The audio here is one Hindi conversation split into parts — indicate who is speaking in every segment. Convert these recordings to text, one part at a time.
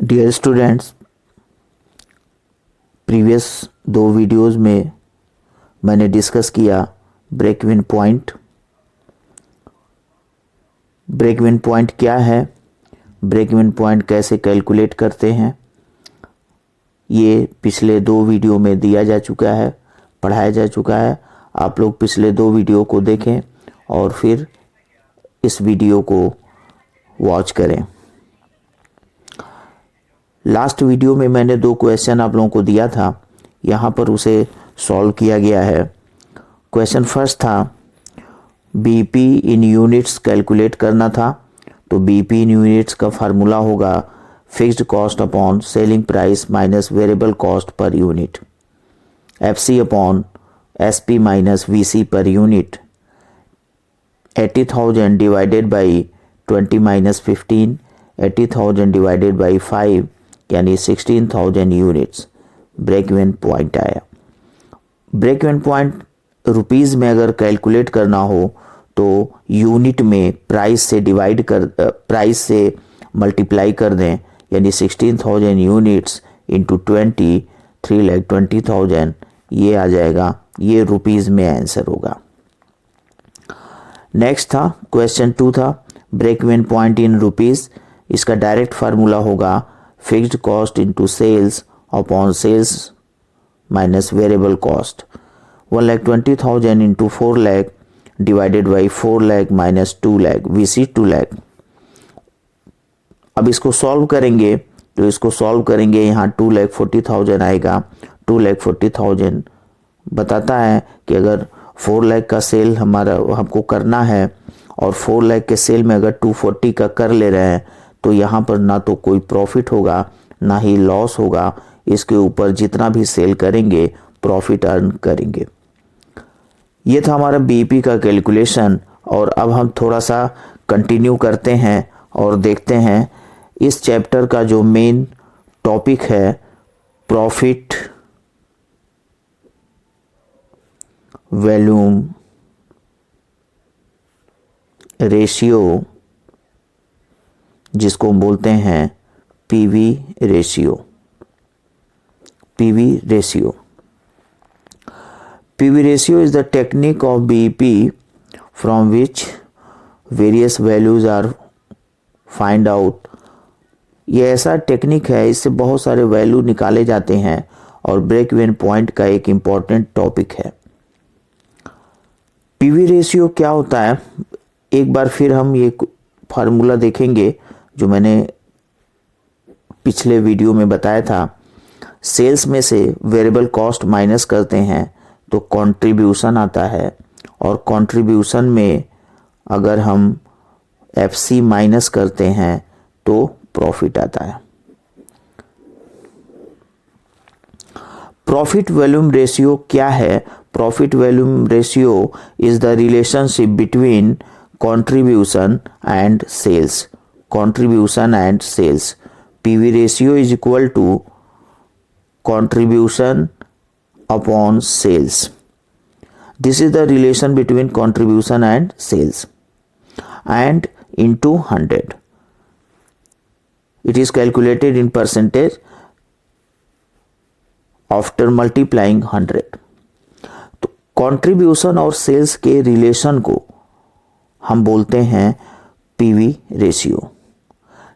Speaker 1: डियर स्टूडेंट्स, प्रीवियस 2 वीडियोस में मैंने डिस्कस किया break even point. Break even point क्या है, ब्रेक इवन पॉइंट कैसे कैलकुलेट करते हैं, ये पिछले 2 वीडियो में दिया जा चुका है, पढ़ाया जा चुका है। आप लोग पिछले 2 वीडियो को देखें और फिर इस वीडियो को वॉच करें। लास्ट वीडियो में मैंने 2 क्वेश्चन आप लोगों को दिया था, यहाँ पर उसे सॉल्व किया गया है। क्वेश्चन फर्स्ट था बीपी इन यूनिट्स कैलकुलेट करना था, तो बीपी इन यूनिट्स का फार्मूला होगा fixed cost upon selling price minus variable cost per unit, FC upon SP minus VC per unit. 80,000 divided by 20 minus 15, 80,000 divided by 5 यानी 16,000 यूनिट्स ब्रेक इवन पॉइंट आया। ब्रेक इवन पॉइंट रुपीज़ में अगर कैलकुलेट करना हो तो यूनिट में प्राइस से मल्टीप्लाई कर दें, यानी 16,000 यूनिट्स इंटू 20, 3,20,000 ये आ जाएगा। ये रुपीज़ में आंसर होगा। नेक्स्ट था क्वेश्चन 2 था break even point in rupees. इसका डायरेक्ट फार्मूला होगा fixed cost into sales upon sales minus variable cost. 1,20,000 into 4 lakh divided by 4 lakh minus 2 lakh, VC 2 lakh. अब इसको सॉल्व करेंगे तो इसको सॉल्व करेंगे, यहाँ 2,40,000 आएगा। 2,40,000 बताता है कि अगर 4 लाख का सेल हमको करना है और 4 लाख के सेल में अगर 240 का कर ले रहे हैं तो यहाँ पर ना तो कोई प्रॉफिट होगा ना ही लॉस होगा। इसके ऊपर जितना भी सेल करेंगे प्रॉफिट अर्न करेंगे। ये था हमारा बीईपी का कैलकुलेशन। और अब हम थोड़ा सा कंटिन्यू करते हैं और देखते हैं इस चैप्टर का जो मेन टॉपिक है प्रॉफिट वॉल्यूम रेशियो, जिसको हम बोलते हैं पीवी रेशियो। पीवी ratio is the technique of BEP from which various values are find out। ये ऐसा टेक्निक है, इससे बहुत सारे वैल्यू निकाले जाते हैं और ब्रेक इवन पॉइंट का एक इम्पॉर्टेंट टॉपिक है। पीवी रेशियो क्या होता है, एक बार फिर हम ये फार्मूला देखेंगे जो मैंने पिछले वीडियो में बताया था। सेल्स में से वेरिएबल कॉस्ट माइनस करते हैं तो कंट्रीब्यूशन आता है, और कंट्रीब्यूशन में अगर हम एफसी माइनस करते हैं तो प्रॉफिट आता है। प्रॉफिट वॉल्यूम रेशियो क्या है? Profit volume ratio is the relationship between contribution and sales. Contribution and sales, PV ratio is equal to contribution upon sales. This is the relation between contribution and sales, and into 100. It is calculated in percentage after multiplying 100. तो contribution और sales के रिलेशन को हम बोलते हैं पीवी रेशियो।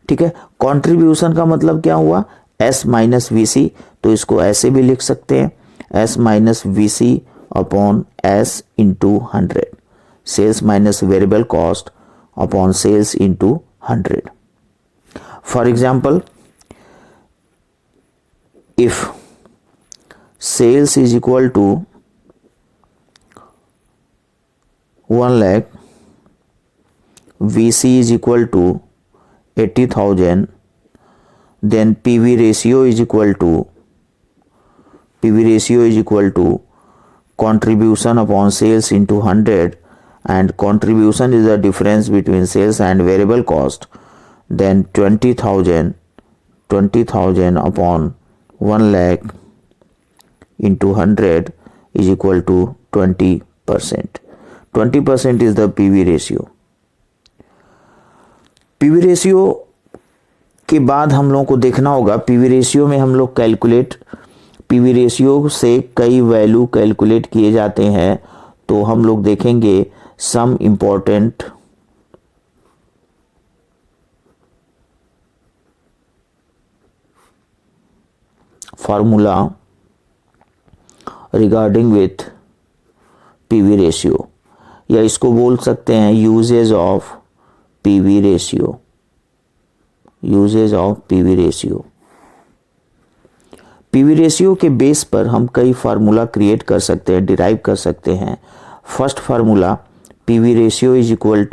Speaker 1: ठीक है, कंट्रीब्यूशन का मतलब क्या हुआ? S माइनस वीसी, तो इसको ऐसे भी लिख सकते हैं S minus VC upon S into 100, sales minus variable cost upon sales into 100। For example, if sales is equal to 1 lakh, VC is equal to 80,000, then PV ratio is equal to contribution upon sales into 100, and contribution is the difference between sales and variable cost. Then 20,000 upon 1 lakh into 100 is equal to 20%. 20% is the PV ratio. PV ratio के बाद हम लोगों को देखना होगा पीवी रेशियो में हम लोग पीवी रेशियो से कई वैल्यू कैलकुलेट किए जाते हैं। तो हम लोग देखेंगे some important formula regarding with PV ratio, या इसको बोल सकते हैं uses of PV ratio. Uses of PV ratio. पीवी रेशियो के बेस पर हम कई फार्मूला क्रिएट कर सकते हैं, डिराइव कर सकते हैं। First formula PV ratio is equal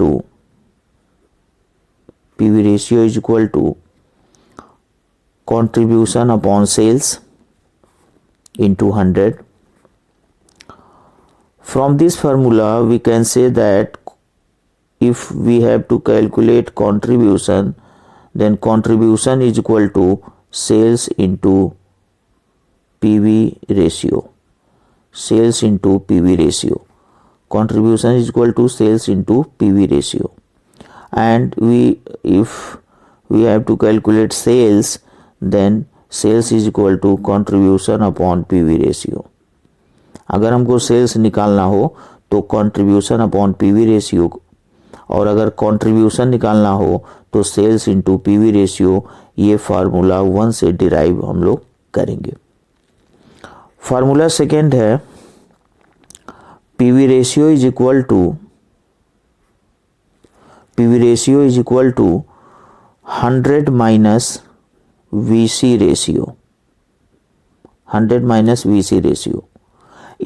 Speaker 1: to contribution upon sales into 100. From this formula we can say that if we have to calculate contribution, then contribution is equal to sales into PV ratio. Sales into PV ratio. Contribution is equal to sales into PV ratio. And if we have to calculate sales, then sales is equal to contribution upon PV ratio. अगर हमको सेल्स निकालना हो तो कंट्रीब्यूशन अपॉन पीवी रेशियो, और अगर कंट्रीब्यूशन निकालना हो तो सेल्स इनटू पीवी रेशियो। ये फार्मूला 1 से डिराइव हम लोग करेंगे। फार्मूला सेकेंड है PV ratio is equal to 100 minus VC ratio. 100 minus VC ratio.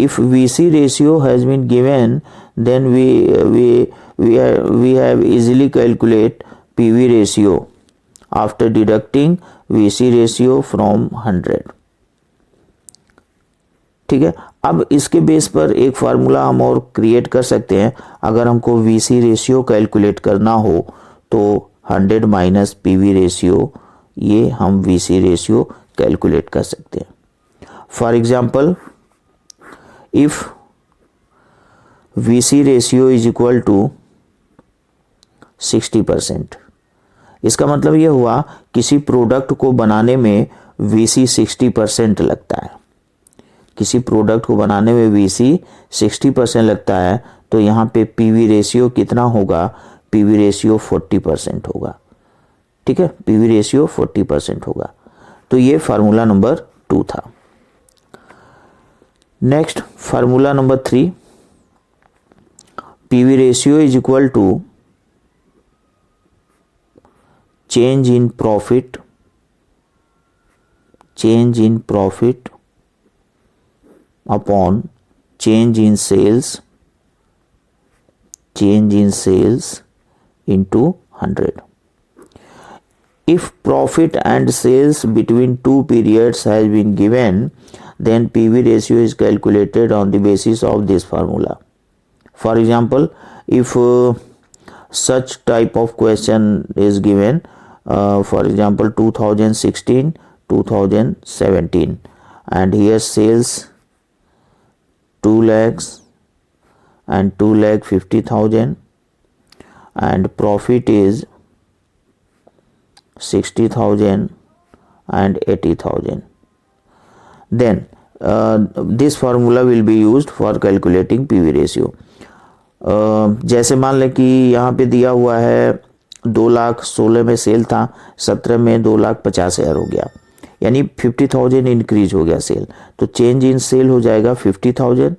Speaker 1: If VC ratio has been given, then we have easily calculate PV ratio after deducting VC ratio from 100. ठीक है। अब इसके बेस पर एक फार्मूला हम और क्रिएट कर सकते हैं। अगर हमको VC रेशियो कैलकुलेट करना हो तो 100 माइनस PV रेशियो, ये हम VC रेशियो कैलकुलेट कर सकते हैं। For example if VC ratio is equal to 60%, इसका मतलब ये हुआ किसी प्रोडक्ट को बनाने में VC 60% लगता है। किसी प्रोडक्ट को बनाने में VC 60% लगता है, तो यहाँ पे PV रेशियो कितना होगा? PV रेशियो 40% होगा। ठीक है, पीवी रेशियो 40% होगा। तो ये फार्मूला नंबर 2 था। Next formula number 3, PV ratio is equal to change in profit upon change in sales into 100. If profit and sales between two periods has been given, then PV ratio is calculated on the basis of this formula. For example, if such type of question is given, for example 2016, 2017, and here sales 2 lakhs and 2,50,000 and profit is 60,000 and 80,000, then this formula will be used for calculating PV ratio. जैसे मान लें कि यहाँ पे दिया हुआ है 2,16,000 में सेल था, 17 में 2,50,000 हो गया, यानी 50,000 इंक्रीज हो गया सेल, तो चेंज इन सेल हो जाएगा 50,000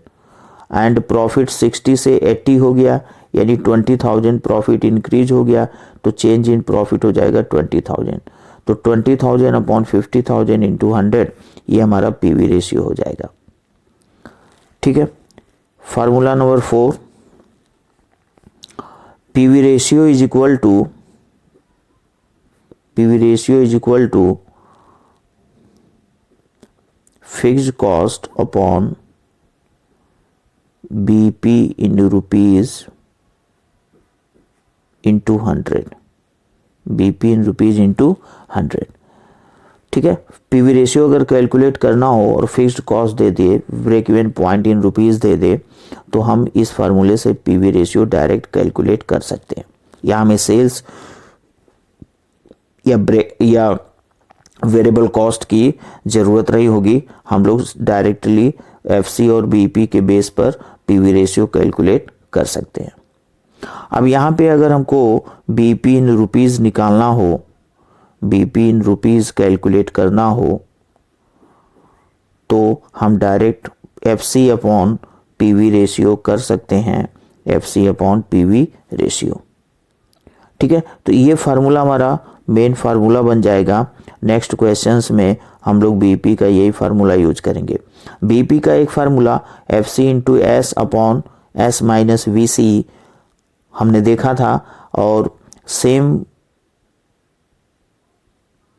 Speaker 1: एंड प्रॉफिट 60 से 80 हो गया, यानी 20,000 प्रॉफिट इंक्रीज हो गया, तो चेंज इन प्रॉफिट हो जाएगा 20,000। तो 20,000 अपॉन 50,000 इंटू 100, ये हमारा पीवी रेशियो हो जाएगा। ठीक है। Formula number 4, PV ratio is equal to fixed cost upon BP in rupees into 100, BP in rupees into 100। ठीक है। पीवी रेशियो अगर कैलकुलेट करना हो और फिक्स्ड कॉस्ट दे दे, break even point in rupees दे दे, तो हम इस फार्मूले से पीवी रेशियो डायरेक्ट कैलकुलेट कर सकते हैं। या हमें सेल्स या वेरिएबल कॉस्ट की ज़रूरत नहीं होगी, हम लोग डायरेक्टली एफसी और बीईपी के बेस पर पीवी रेशियो कैलकुलेट कर सकते हैं। अब यहाँ पे अगर हमको बीईपी इन रुपीज़ निकालना हो, बीईपी इन रुपीज़ कैलकुलेट करना हो, तो हम direct FC upon PV ratio कर सकते हैं, एफसी अपॉन पीवी रेशियो। ठीक है, तो ये फार्मूला हमारा मेन फार्मूला बन जाएगा। नेक्स्ट क्वेश्चंस में हम लोग बीईपी का यही फार्मूला यूज करेंगे। बीईपी का एक formula F C into S upon S minus V C हमने देखा था, और सेम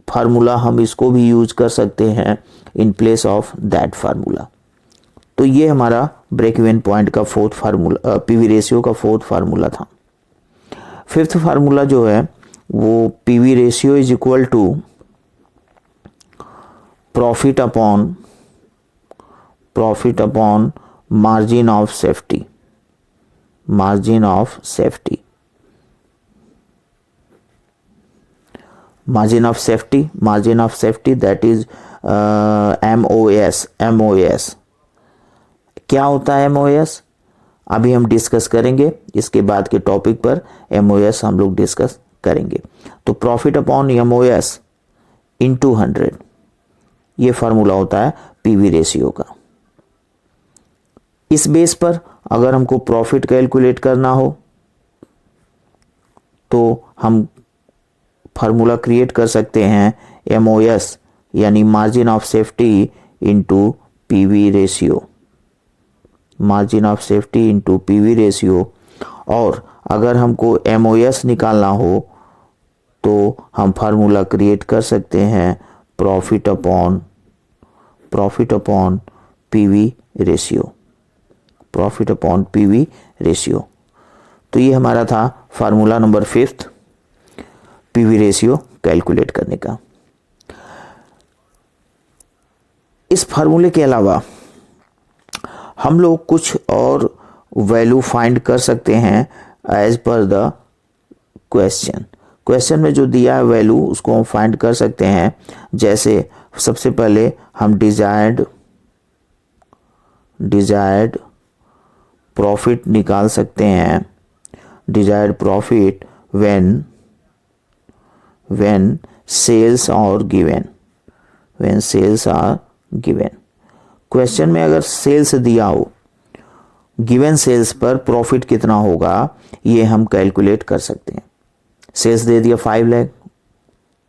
Speaker 1: फार्मूला हम इसको भी यूज कर सकते हैं in place of that formula. तो ये हमारा ब्रेक इवन पॉइंट का फोर्थ फार्मूला, पीवी रेशियो का फोर्थ फार्मूला था। फिफ्थ फार्मूला जो है वो PV ratio is equal to profit upon margin of safety, margin of safety, margin of safety, margin of safety that is MOS। MOS क्या होता है MOS? अभी हम डिस्कस करेंगे, इसके बाद के टॉपिक पर MOS हम लोग डिस्कस करेंगे। तो प्रॉफिट अपॉन MOS इंटू 100, ये फार्मूला होता है पीवी रेशियो का। इस बेस पर अगर हमको प्रॉफिट कैलकुलेट करना हो तो हम फार्मूला क्रिएट कर सकते हैं MOS यानी margin of safety into PV ratio, margin of safety into PV ratio. और अगर हमको MOS निकालना हो तो हम फार्मूला क्रिएट कर सकते हैं profit upon PV ratio, profit upon PV ratio. तो ये हमारा था formula number 5 PV ratio calculate करने का। इस फार्मूले के अलावा हम लोग कुछ और वैल्यू फाइंड कर सकते हैं एज पर द क्वेश्चन में जो दिया है वैल्यू उसको हम फाइंड कर सकते हैं। जैसे सबसे पहले हम डिजायर्ड प्रॉफिट निकाल सकते हैं, desired profit when sales are given, when sales are given. Question में अगर सेल्स दिया हो, गिवन सेल्स पर प्रॉफिट कितना होगा ये हम कैलकुलेट कर सकते हैं। सेल्स दे दिया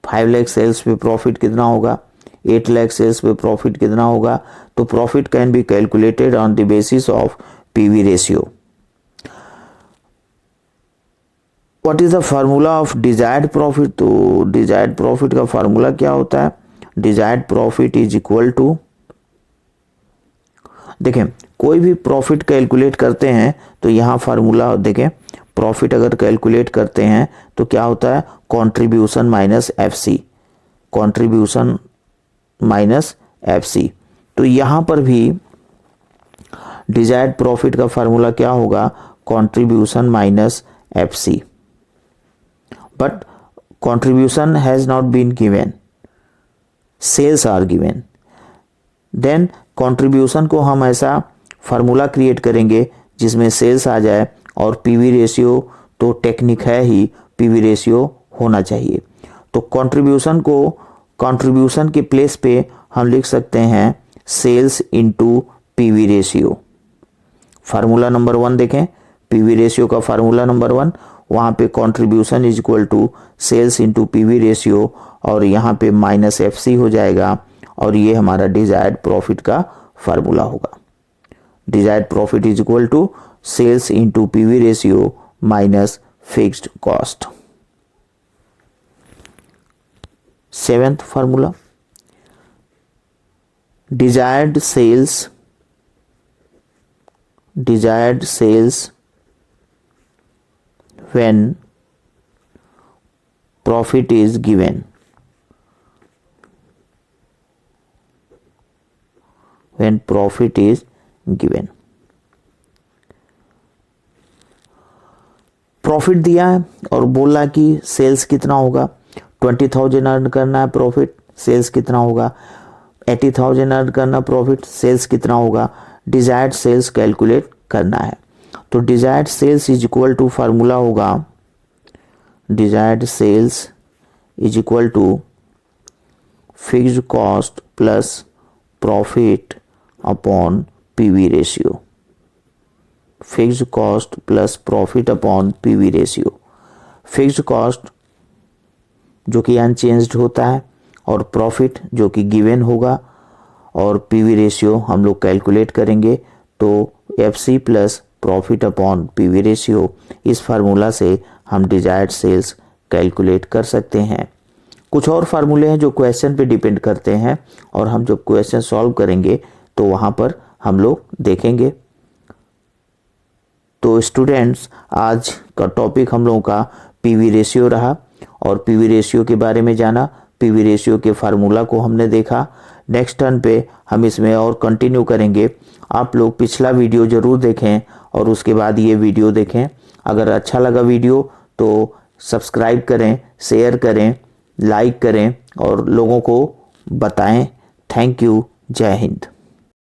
Speaker 1: 5 लाख सेल्स पे प्रॉफिट कितना होगा, 8 लाख सेल्स पे प्रॉफिट कितना होगा। तो profit can be calculated on the basis of PV ratio. What is the formula of desired profit? तो डिजायर्ड प्रॉफिट का फार्मूला क्या होता है? Desired profit is equal to, देखें कोई भी प्रॉफिट कैलकुलेट करते हैं तो यहाँ फार्मूला देखें, प्रॉफिट अगर कैलकुलेट करते हैं तो क्या होता है? Contribution minus FC, contribution minus FC. तो यहाँ पर भी डिजायर्ड प्रॉफिट का फार्मूला क्या होगा? Contribution minus FC. But contribution has not been given, sales are given. Then contribution को हम ऐसा फार्मूला क्रिएट करेंगे जिसमें सेल्स आ जाए और पीवी रेशियो तो टेक्निक है ही, पीवी रेशियो होना चाहिए। तो कंट्रीब्यूशन के प्लेस पे हम लिख सकते हैं sales into PV ratio. Formula number 1 देखें, पीवी रेशियो का फार्मूला नंबर 1, वहाँ पे contribution is equal to sales into PV ratio, और यहाँ पे माइनस एफसी हो जाएगा, और ये हमारा डिजायर्ड प्रॉफिट का फार्मूला होगा। Desired profit is equal to sales into PV ratio minus fixed cost. 7th formula, desired sales when profit is given, when profit is given। Profit दिया है और बोला कि सेल्स कितना होगा, 20,000 अर्न करना है प्रॉफिट, सेल्स कितना होगा, 80,000 अर्न करना प्रॉफिट, सेल्स कितना होगा, डिजायर्ड सेल्स कैलकुलेट करना है। तो desired sales is equal to formula होगा, desired sales is equal to fixed cost plus profit upon PV ratio, fixed cost plus profit upon PV ratio. Fixed cost जो कि अनचेंज्ड होता है और प्रॉफिट जो कि गिवन होगा और पीवी रेशियो हम लोग कैलकुलेट करेंगे। तो FC plus profit upon PV ratio, इस फार्मूला से हम डिजायर्ड सेल्स कैलकुलेट कर सकते हैं। कुछ और फार्मूले हैं जो क्वेश्चन पे डिपेंड करते हैं और हम जब क्वेश्चन सॉल्व करेंगे तो वहाँ पर हम लोग देखेंगे। तो स्टूडेंट्स, आज का टॉपिक हम लोगों का पीवी रेशियो रहा और पीवी रेशियो के बारे में जाना, पीवी रेशियो के फार्मूला को हमने देखा। नेक्स्ट टर्न पे हम इसमें और कंटिन्यू करेंगे। आप लोग पिछला वीडियो ज़रूर देखें और उसके बाद ये वीडियो देखें। अगर अच्छा लगा वीडियो तो सब्सक्राइब करें, शेयर करें, लाइक करें और लोगों को बताएं। Thank you. जय हिंद।